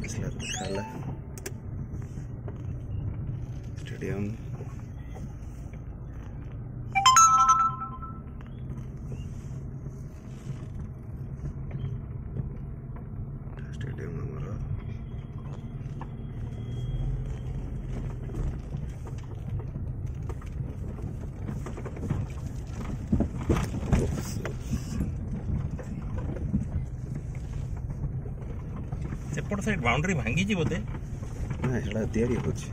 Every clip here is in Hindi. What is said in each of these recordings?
खाला स्टेडियम स्टेडियम हमारा सेपट साइड बाउंड्री भांगी बोधे ना सेटा तैयारी होछ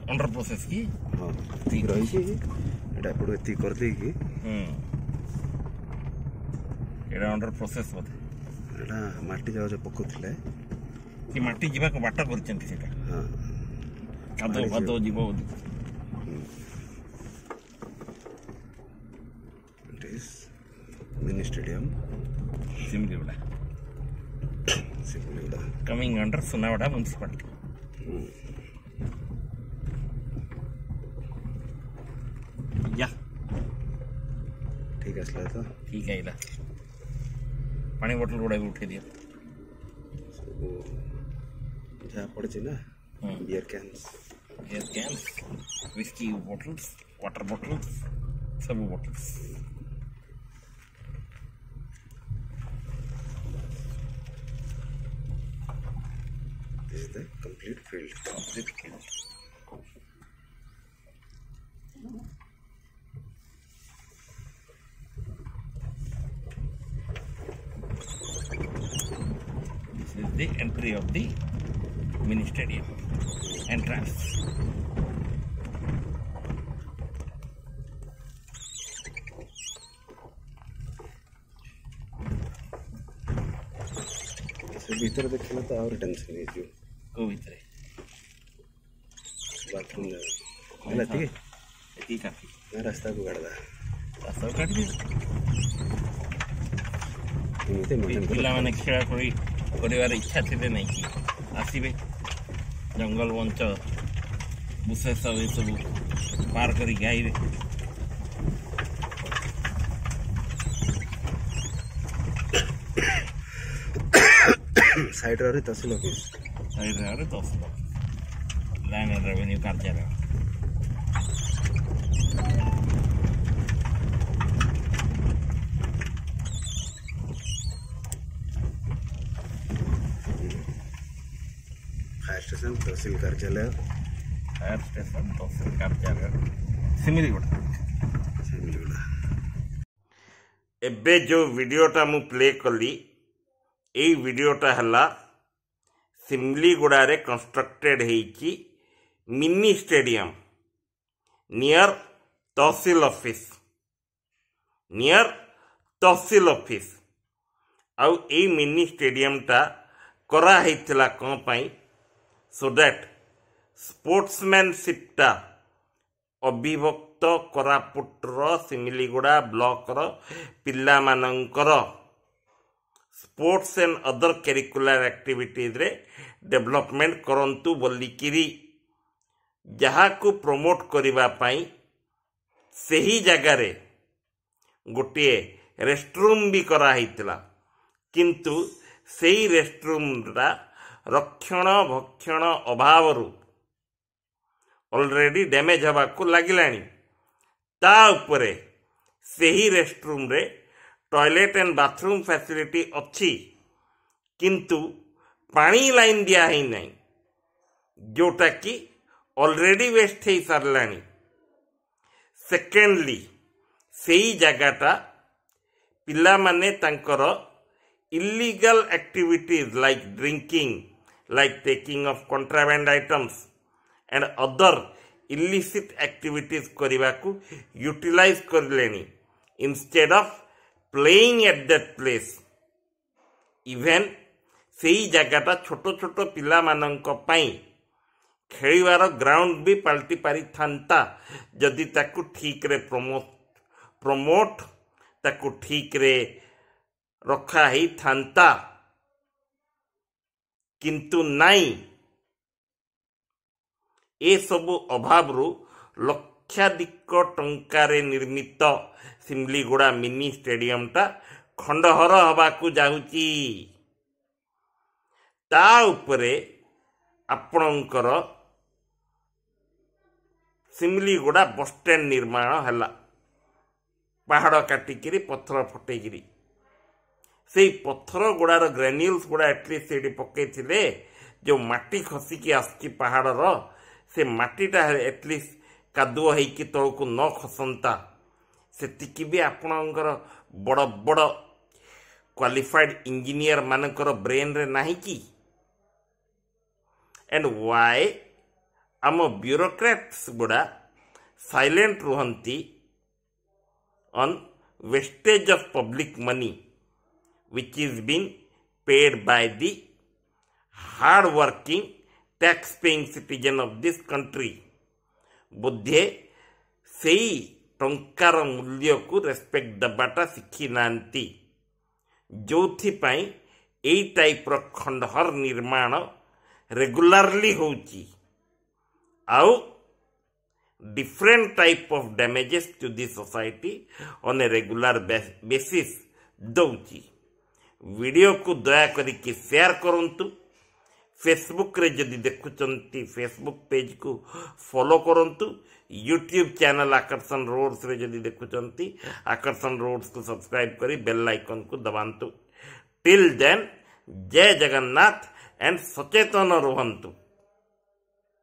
अंडर प्रोसेस की हां ठीक रही छी एटा पड़ो एती कर दे की एटा अंडर प्रोसेस बोधे एटा माटी जाव जे पकुथिले कि माटी जीवा को बाटा करचंती सेटा हां कादो कादो जीवो it is mini stadium Simliguda coming under Sunabeda municipality या ठीक आसला तो ठीक है पानी बोतल गुड़ा भी उठे दिया जहाँ पड़े ना beer cans whisky bottles water bottles सब bottles This is the complete field. This is the entry of the mini stadium entrance. से भीतर देखना तो और टेंशन है जो को भीतर बाथरूम जा है ठीक है ठीक काफी मैं रास्ता को काट दा रास्ता काट दे इते मेंटेन पिला माने खेला करी परिवार इच्छा थिले नहीं की आसीबे जंगल वंच बुसे सब पार करी आइबे साइड रे तहसील ऑफिस साइड रे तहसील लैंड एंड रेवेन्यू कार्यालय फायर स्टेशन तहसील कार्यालय सिमिलीगुड़ा एबे जो वीडियोटा मु प्ले कली एई वीडियोटा हला सिमलीगुड़ा रे कंस्ट्रक्टेड हेइची मिनी स्टेडियम नियर तहसील ऑफिस आउ एई मिनी स्टेडियम टा करा हेइतला कोन पई सो दैट स्पोर्ट्समैनशिप टा अभिभक्त कोरापुटर सिमिलीगुड़ा ब्लॉक रो पिल्ला मानकर sports and other curricular activities रे डेवलपमेंट करंतु बोलिकिरी जहा को प्रमोट करिबा पई सही जगह रे गोटे रेस्टरूम भी करा हितला किंतु सही रेस्टरूम रा रक्षण भक्षण अभाव रु ऑलरेडी डैमेज हवा को लागिलानी ता उपरे सही रेस्टरूम रे टॉयलेट एंड बाथरूम फैसिलिटी अच्छी किंतु पानी लाइन दिया ही नहीं जोटा कि ऑलरेडी वेस्ट हो सारानी सेकेंडली सही जगहटा पिला माने तांकर illegal activities like drinking like taking of contraband items and other illicit activities करने को यूटिलाइज कर लेनी instead of playing at that place even सही जगहटा छोट छोट पिला मानक पई खेलिवार ग्राउंड भी पलटि पारि थांता जदि ताकु ठीक रे प्रमोट ताकु ठीक रे रखा ही थांता किंतु नाई ए सबु अभाव रु लक्षाधिक टंकारे निर्मित सिमलीगुड़ा मिनी स्टेडियम टा खंडहर हवा को जाउची ता उपरे ଆପଣଙ୍କର ସିମିଲିଗୁଡ଼ା ବସଷ୍ଟାଣ୍ଡ ନିର୍ମାଣ ହେଲା। ପାହାଡ଼ କାଟିକିରି ପଥର ଫଟେଇକିରି ସେଇ ପଥର ଗୁଡ଼ାର ଗ୍ରାନ୍ୟୁଲ୍ସ ଗୁଡ଼ା ଆଟଲିଷ୍ଟ ସେଇଠି ପକେଇଥିଲେ ଯେଉଁ ମାଟି ଖସିକି ଆସୁଛି ପାହାଡ଼ର ସେ ମାଟିଟା ଆଟଲିଷ୍ଟ କାଦୁଅ ହେଇକି ତଳକୁ ନ ଖସନ୍ତା ସେତିକି ବି ଆପଣଙ୍କର ବଡ଼ ବଡ଼ କ୍ୱାଲିଫାଏଡ୍ ଇଞ୍ଜିନିୟର ମାନଙ୍କର ବ୍ରେନ୍ରେ ନାହିଁ କି? ଆଣ୍ଡ ୱାଏ ଆମ ବ୍ୟୁରୋକ୍ରାଟ୍ସ ଗୁଡ଼ା ସାଇଲେଣ୍ଟ ରୁହନ୍ତି on wastage of public money which is being paid by the hard working tax paying citizen of this country? ବୋଧେ ସେଇ ଟଙ୍କାର ମୂଲ୍ୟକୁ ରେସ୍ପେକ୍ଟ ଦେବାଟା ଶିଖି ନାହାନ୍ତି, ଯେଉଁଥିପାଇଁ ଏଇ ଟାଇପ୍ର ଖଣ୍ଡହର ନିର୍ମାଣ ରେଗୁଲାରଲି ହେଉଛି ଆଉ different type of damages to the society on a regular basis दौची। वीडियो को दया करके शेयर करंतु। फेसबुक रे जदि देखुचंती फेसबुक पेज को फॉलो करंतु। यूट्यूब चैनल आकर्षण रोड्स रे जदि देखुचंती आकर्षण रोड्स को सब्सक्राइब करी बेल आइकन को दबांतु। टिल देन जय जगन्नाथ एंड सचेतन रुहंतु।